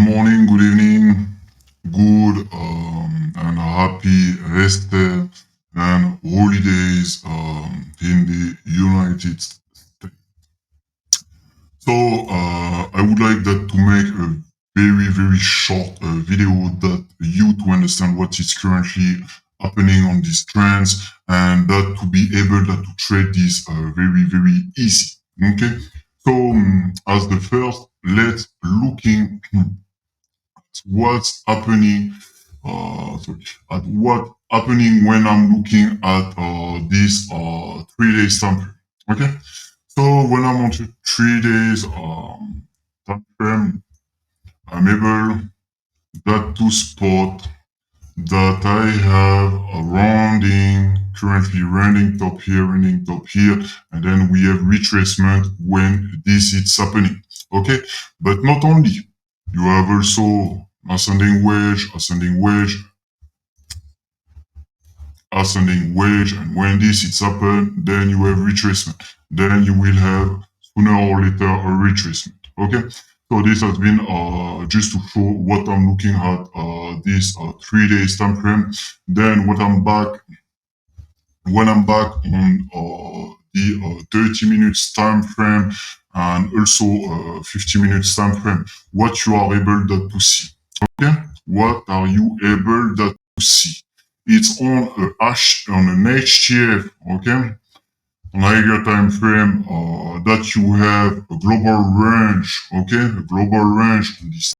morning, good evening, good and happy rest day and holidays in the United States. So I would like that to make a very short video that you to understand what is currently happening on these trends and that to be able that to trade this very easy. Okay. So as the first, let's looking what's happening sorry, at what happening when I'm looking at this 3 days time frame. Okay, so when I'm on 3 days time frame, I'm able that to spot that I have a rounding, currently rounding top here, and then we have retracement when this is happening. Okay, but not only, you have also ascending wedge, and when this is happen, then you have retracement. Then you will have sooner or later a retracement. Okay, so this has been just to show what I'm looking at this 3 days time frame. Then when I'm back on the 30 minutes time frame and also 50 minutes time frame, what you are able to see. Okay, what are you able to see? It's on on an HTF. Okay, on a higher time frame that you have a global range. Okay, a global range on this.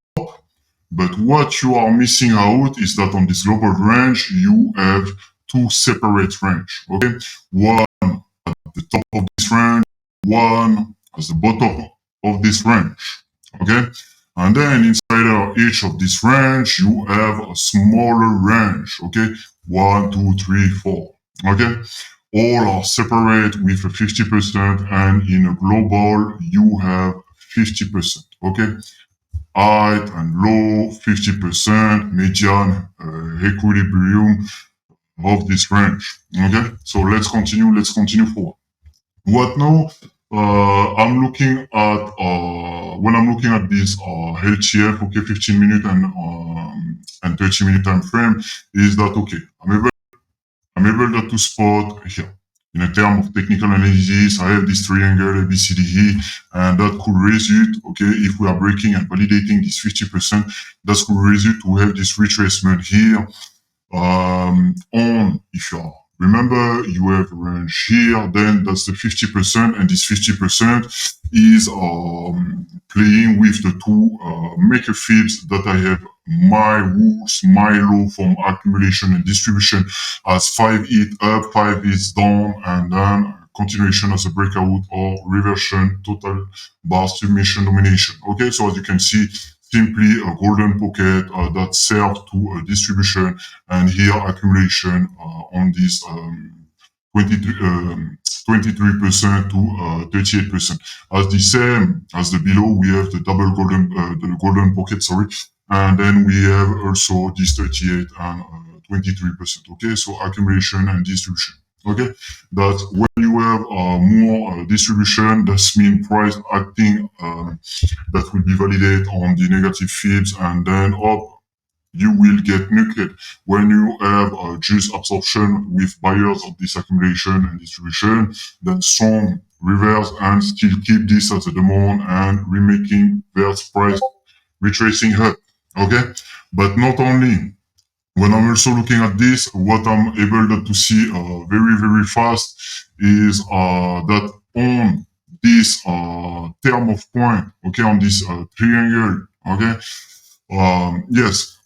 But what you are missing out is that on this global range, you have two separate range. Okay, one at the top of this range, one at the bottom of this range. Okay, and then inside of each of this range, you have a smaller range. Okay, 1, 2, 3, 4. Okay, all are separate with a 50%, and in a global, you have 50%. Okay, height and low 50%, median equilibrium of this range. Okay, so let's continue forward. What now? I'm looking at when I'm looking at this HTF, okay, 15 minute and 30-minute time frame, is that okay? I'm able to spot here. In a term of technical analysis, I have this triangle ABCDE, and that could result, okay, if we are breaking and validating this 50%, that could result to have this retracement here. On if you are remember, you have a range here, then that's the 50%, and this 50% is playing with the two maker fibs that I have my rules, my law from accumulation and distribution as 5 hit up, 5 hits down, and then continuation as a breakout or reversion, total bar submission domination. Okay, so as you can see, simply a golden pocket that serves to distribution, and here accumulation on this 23% to 38%. As the same as the below, we have the golden pocket, sorry, and then we have also this 38 and 23%. Okay, so accumulation and distribution. Okay, that's when you have more distribution, that's mean price acting that will be validated on the negative fibs, and then up you will get nuked when you have just absorption with buyers of this accumulation and distribution, then strong reverse and still keep this as a demand and remaking their price retracing up. Okay, but not only. When I'm also looking at this, what I'm able to see very fast is that on this term of point, okay, on this triangle, okay, yes,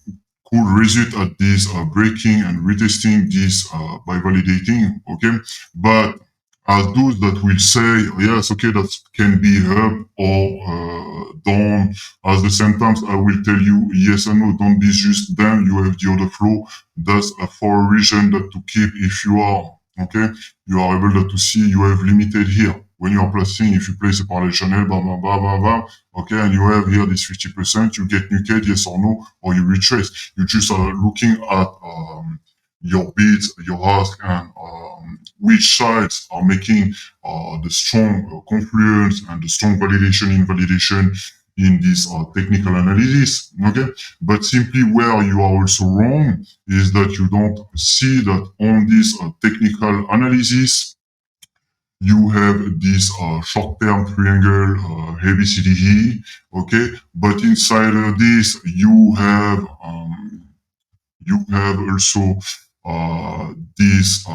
could result at this breaking and retesting this by validating, okay, but as those that will say yes, okay, that can be up or down, at the same time I will tell you yes and no, don't be just then you have the other flow. That's for a reason that to keep, if you are okay, you are able to see you have limited here when you are placing, if you place a parallel channel, blah blah blah blah blah, okay, and you have here this 50%, you get nuked, yes or no, or you retrace. You just are looking at your bids, your ask, and which sides are making the strong confluence and the strong validation invalidation in this technical analysis. Okay, but simply where you are also wrong is that you don't see that on this technical analysis you have this short-term triangle ABCDE. Okay, but inside of this you have also this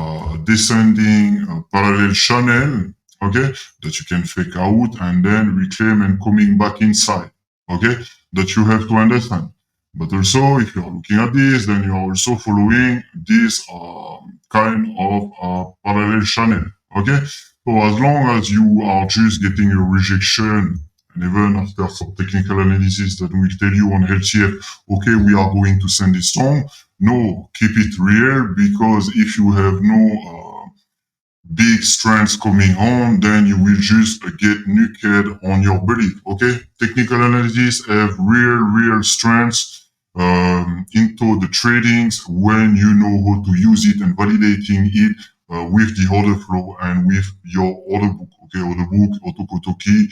descending parallel channel, okay, that you can fake out and then reclaim and coming back inside, okay, that you have to understand. But also, if you're looking at this, then you're also following this kind of parallel channel, okay. So as long as you are just getting a rejection, and even after some technical analysis that will tell you on LTF, okay, we are going to send it strong, no, keep it real, because if you have no big strengths coming on, then you will just get naked on your belief. Okay, technical analysis have real strengths into the tradings when you know how to use it and validating it with the order flow and with your order book. Okay, order book, Otokotoki,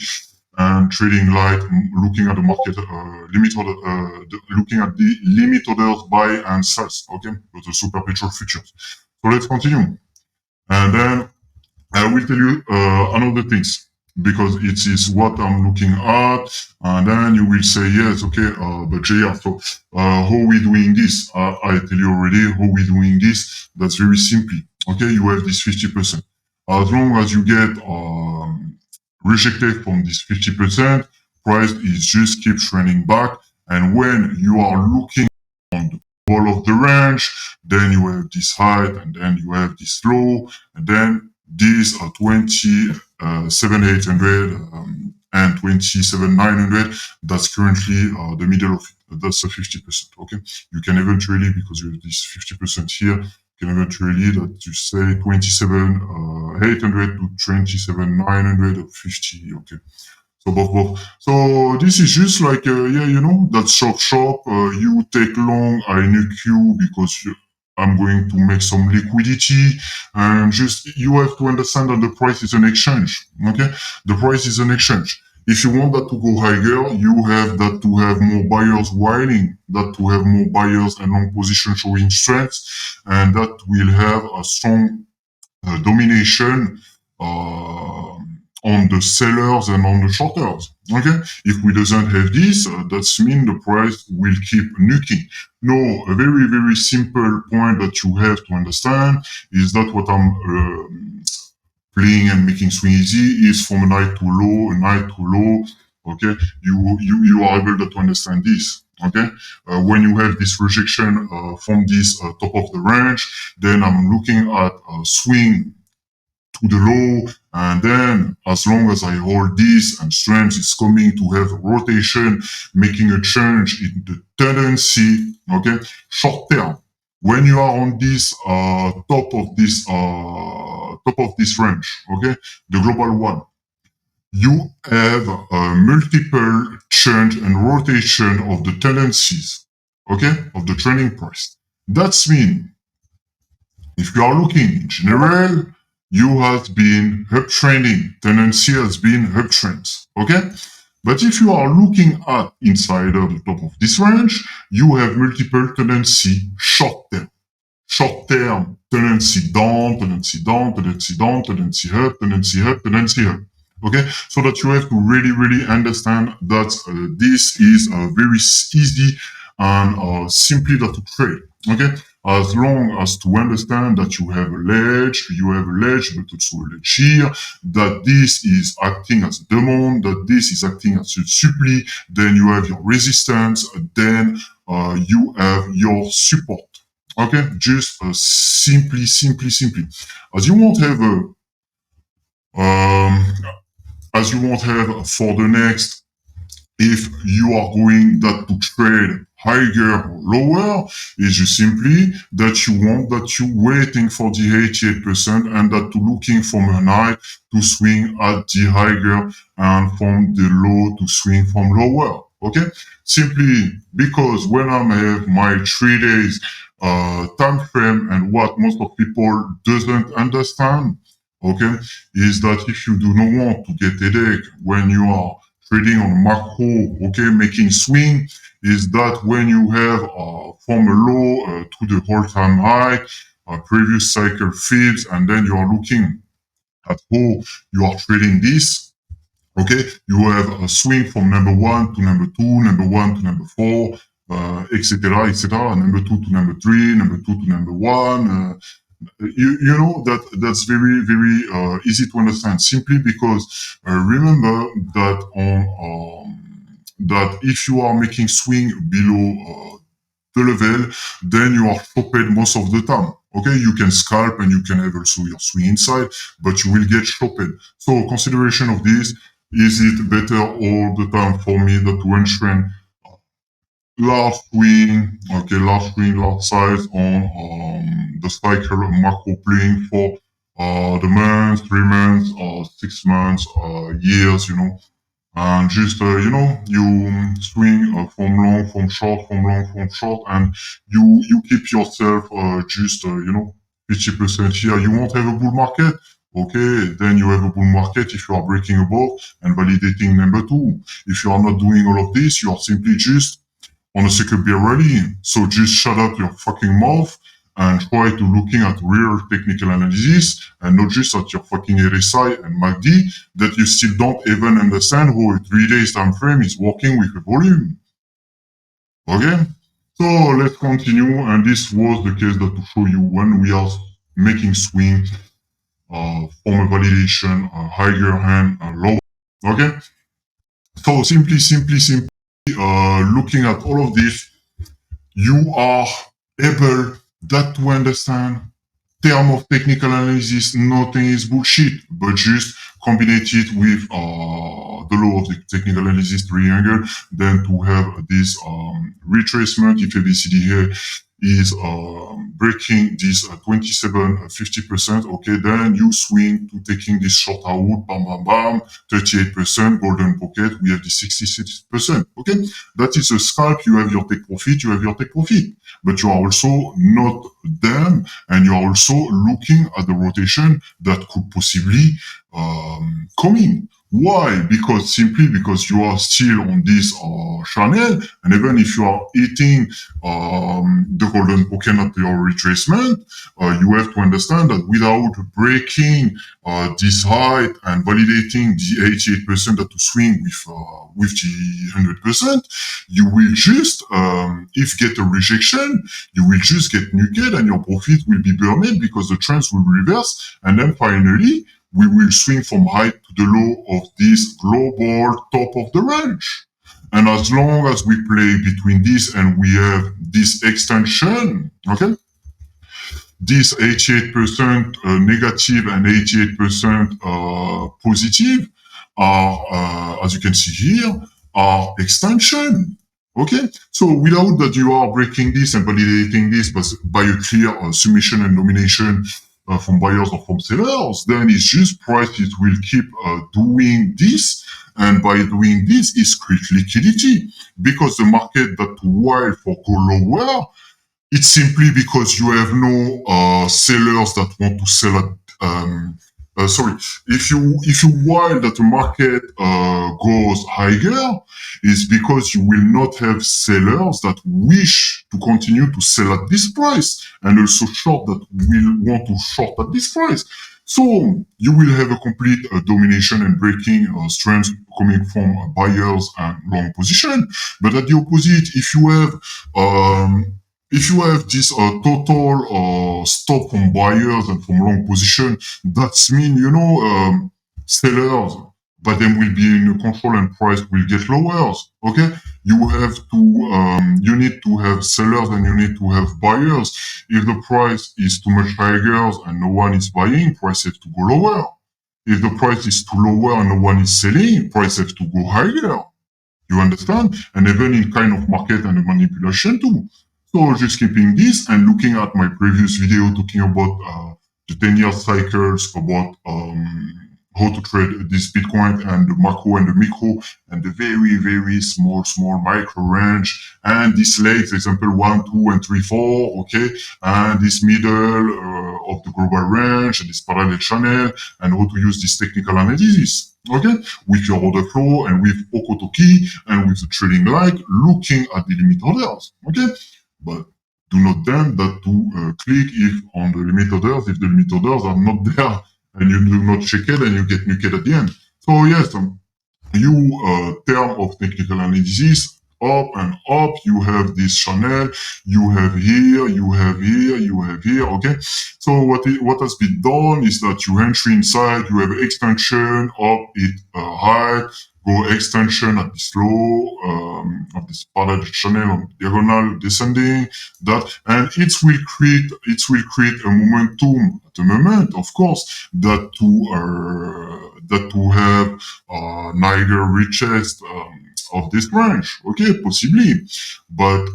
and trading light, looking at the market limit order, looking at the limit orders buy and sells. Okay, those are super perpetual futures. So let's continue, and then I will tell you another things because it is what I'm looking at, and then you will say yes, okay, but JR, so how we doing this? I tell you already how we doing this. That's very simply. Okay, you have this 50%. As long as you get rejected from this 50%, price is just keep trending back. And when you are looking on the wall of the range, then you have this height, and then you have this low, and then these are 27,800 and 27,900. That's currently the middle of it. That's a 50%. Okay, you can eventually, because you have this 50% here, you can eventually that you say 27,800 to 27,900 50. Okay. So both. So this is just like yeah, you know, that's short. You take long, I nuke you because I'm going to make some liquidity, and just you have to understand that the price is an exchange. Okay, the price is an exchange. If you want that to go higher, you have that to have more buyers wiling, that to have more buyers and long position showing strength, and that will have a strong domination on the sellers and on the shorters. Okay, if we doesn't have this, that's mean the price will keep nuking. No, a very simple point that you have to understand is that what I'm playing and making swing easy is from a night to low. Okay, you are able to understand this. Okay, when you have this rejection from this top of the range, then I'm looking at a swing to the low, and then as long as I hold this and strength is coming to have rotation, making a change in the tendency, okay, short term. When you are on this top of this range, okay, the global one, you have multiple change and rotation of the tendencies, okay, of the trending price. That's mean if you are looking in general, you have been uptrending. Tendency has been uptrends. Okay? But if you are looking at inside of the top of this range, you have multiple tendency short term. Short term tendency down, tendency down, tendency down, tendency up, tendency up, tendency up. Okay, so that you have to really understand that this is very easy and simply that to trade. Okay, as long as to understand that you have a ledge, but also a ledge here, that this is acting as a demand, that this is acting as a supply, then you have your resistance, then you have your support. Okay, just simply. As you won't have for the next, if you are going that to trade higher or lower, is just simply that you want that you waiting for the 88% and that to looking from a high to swing at the higher and from the low to swing from lower. Okay, simply because when I have my 3 days time frame, and what most of people doesn't understand, okay, is that if you do not want to get headache when you are trading on macro, okay, making swing, is that when you have from a low to the all-time high, previous cycle fibs, and then you are looking at how you are trading this. Okay, you have a swing from number one to number two, number one to number four, etc., etc., number two to number three, number two to number one. You know that that's very very easy to understand simply because remember that on that if you are making swing below the level, then you are stopped most of the time. Okay, you can scalp and you can have also your swing inside, but you will get stopped. So consideration of this, is it better all the time for me that to entrain large swing, okay, large swing, large size on the cycle macro playing for the months, 3 months, 6 months, years, you know, and just you know you swing from long, from short, from long, from short, and you keep yourself just you know 50% here. You won't have a bull market. Okay, then you have a bull market if you are breaking above and validating number two. If you are not doing all of this, you are simply just on a second beer rally. So just shut up your fucking mouth and try to looking at real technical analysis and not just at your fucking RSI and MACD that you still don't even understand how a 3 days time frame is working with a volume. Okay? So let's continue. And this was the case that to show you when we are making swing from a validation higher and lower. Okay? So simply looking at all of this, you are able that to understand term of technical analysis, nothing is bullshit, but just combine it with the law of the technical analysis triangle, then to have this retracement if ABCD here is breaking this 27 50%, okay, then you swing to taking this short out, bam bam bam, 38% golden pocket, we have the 66%, okay, that is a scalp. You have your take profit, you have your take profit, but you are also not them, and you are also looking at the rotation that could possibly come in. Why? Because simply because you are still on this channel, and even if you are eating the golden pocket at your retracement, you have to understand that without breaking this height and validating the 88% that to swing with the 100%, you will just if get a rejection, you will just get nuked and your profit will be burned because the trends will reverse, and then finally we will swing from high to the low of this global top of the range. And as long as we play between this and we have this extension, okay, this 88% negative and 88% positive are, as you can see here, are extension. Okay, so without that you are breaking this and validating this but by a clear submission and domination from buyers or from sellers, then it's just prices will keep doing this, and by doing this is create liquidity, because the market that while for go lower, it's simply because you have no sellers that want to sell at sorry, if you while that the market goes higher, is because you will not have sellers that wish to continue to sell at this price, and also short that will want to short at this price. So you will have a complete domination and breaking strength coming from buyers and long position. But at the opposite, if you have this total stop from buyers and from long position, that's mean, you know, sellers, but then will be in control and price will get lower. Okay, you have to, you need to have sellers and you need to have buyers. If the price is too much higher and no one is buying, price has to go lower. If the price is too lower and no one is selling, price has to go higher. You understand? And even in kind of market and manipulation too. So just keeping this and looking at my previous video talking about the 10-year cycles, about how to trade this Bitcoin and the macro and the micro and the very, very small micro range, and this legs, example 1, 2, and 3, 4, okay, and this middle of the global range and this parallel channel, and how to use this technical analysis. okay, with your order flow and with Okotoki and with the trading light, looking at the limit orders, okay? But do not then that to click if on the limit orders, if the limit orders are not there and you do not check it and you get naked at the end. So yes, you term of technical analysis up and up, you have this channel, you have here, you have here, you have here, okay? So what has been done is that you entry inside, you have extension up it high, go extension at this low, of this parallel channel on diagonal descending, that, and it will create a momentum at the moment, of course, that to have neither reaches of this range. Okay, possibly. But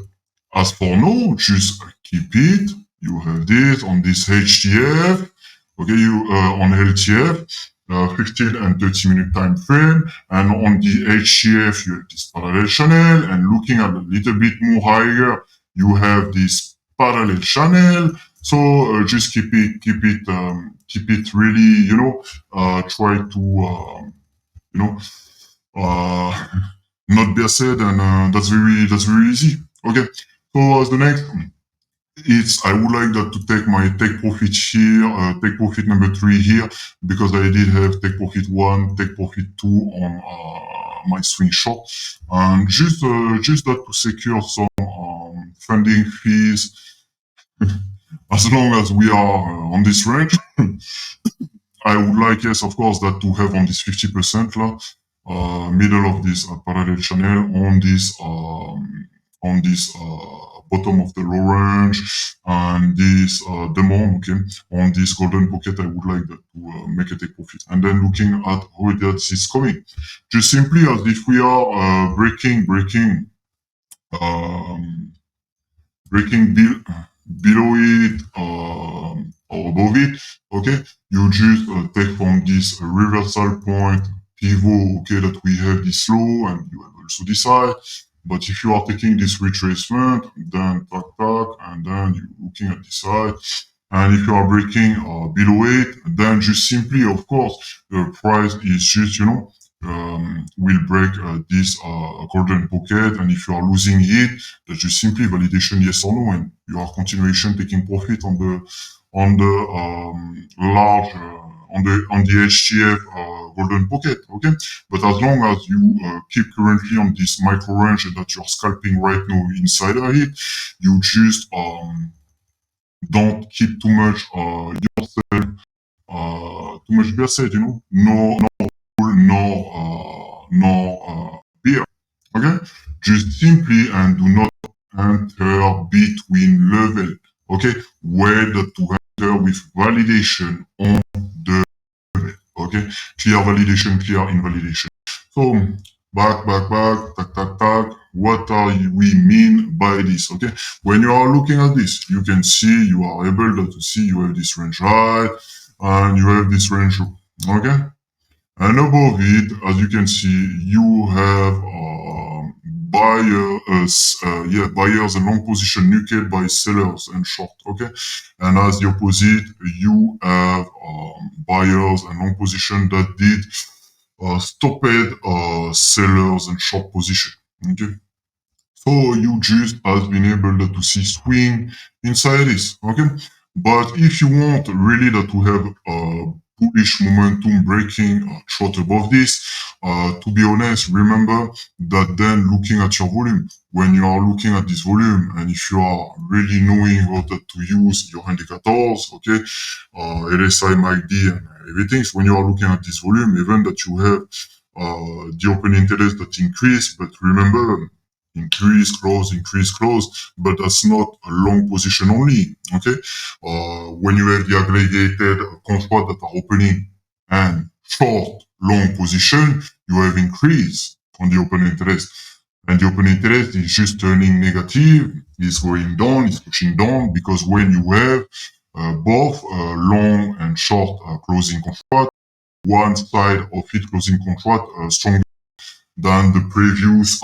as for now, just keep it. You have this on this HTF. Okay, you on LTF, 15 and 30-minute time frame, and on the HTF you have this parallel channel, and looking at a little bit more higher, you have this parallel channel. So just keep it really, try to, you know, uh, not be said, and that's very easy. Okay. So as the next, it's I would like that to take my take profit here, take profit number 3 here, because I did have take profit 1, take profit 2 on my swing short, and just that to secure some funding fees as long as we are on this range. I would like, yes, of course, that to have on this 50% là, middle of this parallel channel on this bottom of the low range and this demand, okay, on this golden pocket. I would like that to make a take profit, and then looking at how that is coming, just simply as if we are um, below it or above it, okay, you just take from this reversal point pivot, okay, that we have this low and you have also this high. But if you are taking this retracement, then tack tack, and then you're looking at this side. And if you are breaking below it, then just simply, of course, the price is just, will break this golden pocket. And if you are losing it, that's just simply validation yes or no, and you are continuation taking profit on the large on the HTF golden pocket. Okay, but as long as you keep currently on this micro range that you're scalping right now inside of it, you just don't keep too much yourself too much versed, no bull, no beer. Okay, just simply and do not enter between level. Okay, where the to enter with validation on the level. Okay, clear validation, clear invalidation. So back, tack, tack, tack. What are we mean by this? Okay, when you are looking at this, you can see you are able to see you have this range high and you have this range low. Okay, and above it, as you can see, you have buyers and long position naked by sellers and short. Okay, and as the opposite, you have buyers and long position that did stopped sellers and short position. Okay, so you just has been able to see swing inside this. Okay, but if you want really to have bullish momentum breaking short above this, to be honest, remember that then looking at your volume, when you are looking at this volume, and if you are really knowing how to use your indicators, okay, LSI, MACD, and everything, so when you are looking at this volume, even that you have the open interest that increase, but remember, increase, close, but that's not a long position only. Okay, when you have the aggregated contract that are opening and short, long position, you have increase on the open interest, and the open interest is just turning negative, is going down, is pushing down, because when you have both long and short closing contract, one side of it closing contract stronger than the previous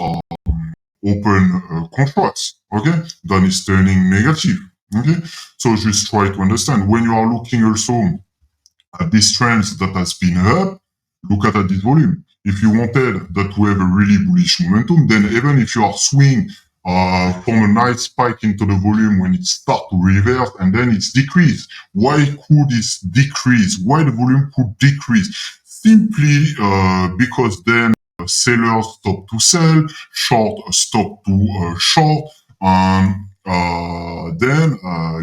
open contracts, okay, then it's turning negative. Okay, so just try to understand when you are looking also at these trends that has been up, look at this volume. If you wanted that to have a really bullish momentum, then even if you are swing from a nice spike into the volume when it start to reverse and then it's decreased. Why could it decrease? Why the volume could decrease? Simply because then sellers stop to sell, short stop to short, then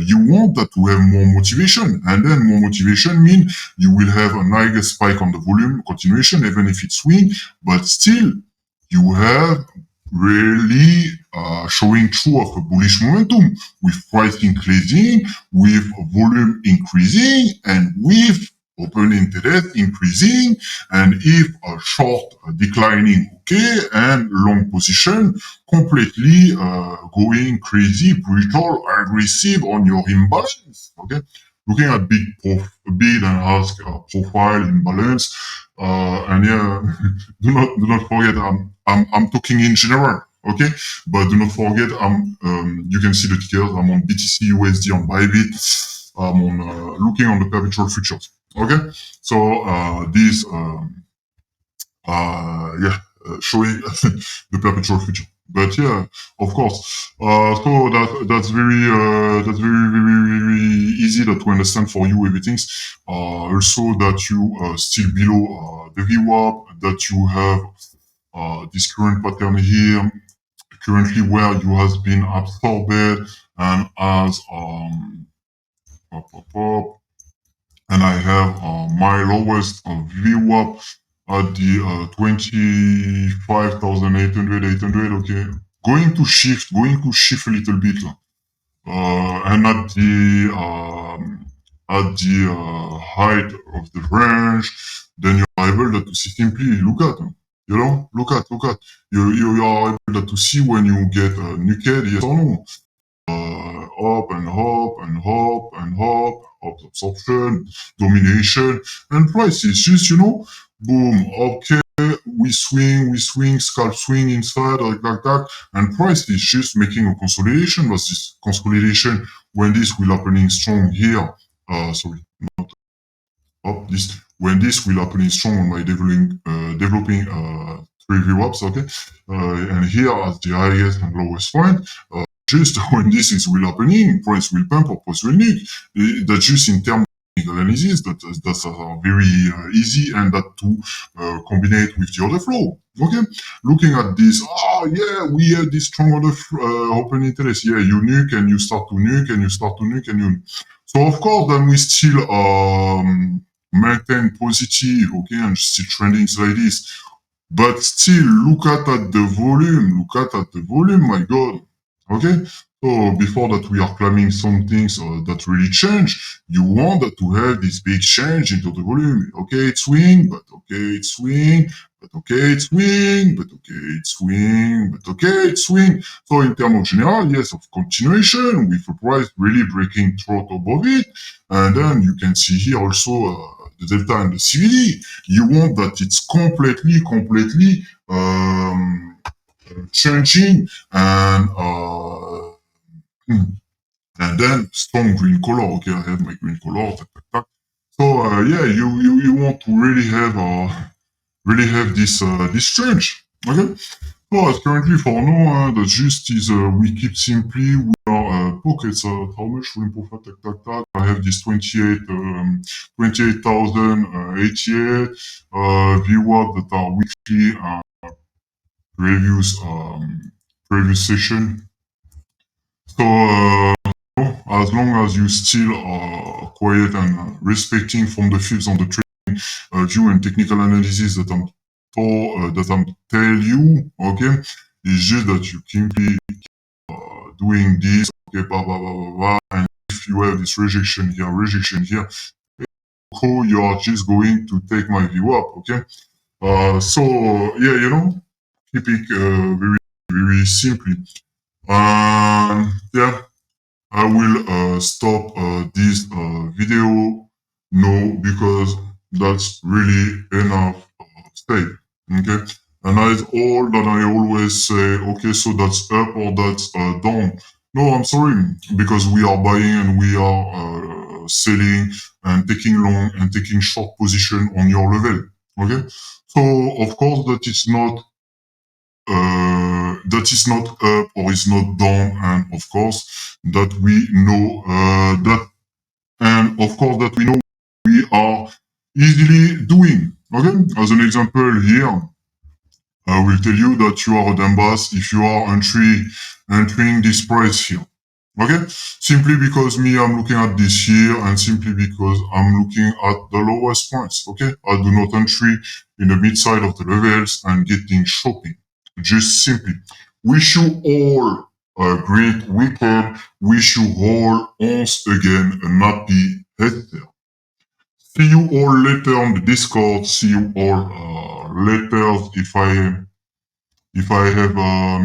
you want that to have more motivation, and then more motivation mean you will have a nice spike on the volume continuation, even if it's swing, but still you have really showing through of a bullish momentum with price increasing, with volume increasing, and with open interest increasing, and if a short declining, okay, and long position completely going crazy, brutal, aggressive on your imbalance, okay. Looking at bid and ask profile imbalance, and yeah, do not forget I'm talking in general, okay? But do not forget you can see the tickers. I'm on BTC USD on Bybit. I'm on looking on the perpetual futures, okay? So showing the perpetual future. But yeah, of course. So that's very easy that to understand for you everything's. Also that you still below the VWAP, that you have this current pattern here, currently where you has been absorbed and as up, up, up, and I have my lowest VWAP at the 25,800, 800, okay. Going to shift a little bit. And at the height of the range, then you're able to see simply look at, look at. You are able to see when you get naked, yes or no. Up and up and up and up, absorption, domination, and price is just, boom, okay, we swing, scalp swing inside, like that, and price is just making a consolidation, but this consolidation, when this will happening strong here, sorry, not up, when this will happening strong on my developing three VWAPs, okay, and here at the highest and lowest point, just when this is will happening, price will pump or price will nuke. That's just in terms of technical analysis, that's very easy, and that to combine with the other flow. Okay, looking at this, we have this strong order open interest. Yeah, you nuke and you start to nuke and you start to nuke and you. So of course, then we still maintain positive, okay, and still trending like this. But still, look at the volume. Look at the volume, my God. Okay? So before that, we are claiming some things that really change. You want to have this big change into the volume. Okay, it's swing, but okay, it's swing, but okay, it's swing, but okay, it's swing, but okay, it's swing. So in terms of general, yes, of continuation with the price really breaking through above it. And then you can see here also the delta and the CVD. You want that it's completely changing and then strong green color. Okay, I have my green color. So yeah, you want to really have this change. Okay. So as currently for now, the gist is we keep simply we are pockets. How much room profile? I have this 28,088 VWAP that are weekly previous session. So as long as you still are quiet and respecting from the fields on the trading view and technical analysis that I'm tell you, okay, it's just that you keep doing this, okay, blah blah blah blah blah, and if you have this rejection here, so you are just going to take my view up, okay. So yeah, keep it very simply. Yeah, I will stop this video now because that's really enough stake. Okay, and that's all that I always say. Okay, so that's up or that's down. No, I'm sorry, because we are buying and we are selling and taking long and taking short position on your level. Okay, so of course that is not up or is not down, and of course that we know that, and of course that we know we are easily doing. Okay, as an example here, I will tell you that you are a Dambas if you are entering this price here. Okay? Simply because me, I'm looking at this here, and simply because I'm looking at the lowest points. Okay? I do not entry in the mid side of the levels and getting shopping. Just simply. Wish you all a great weekend. Wish you all once again a happy Easter. See you all later on the Discord. See you all later if I have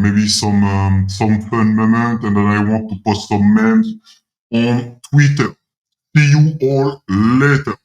maybe some fun moment and then I want to post some memes on Twitter. See you all later.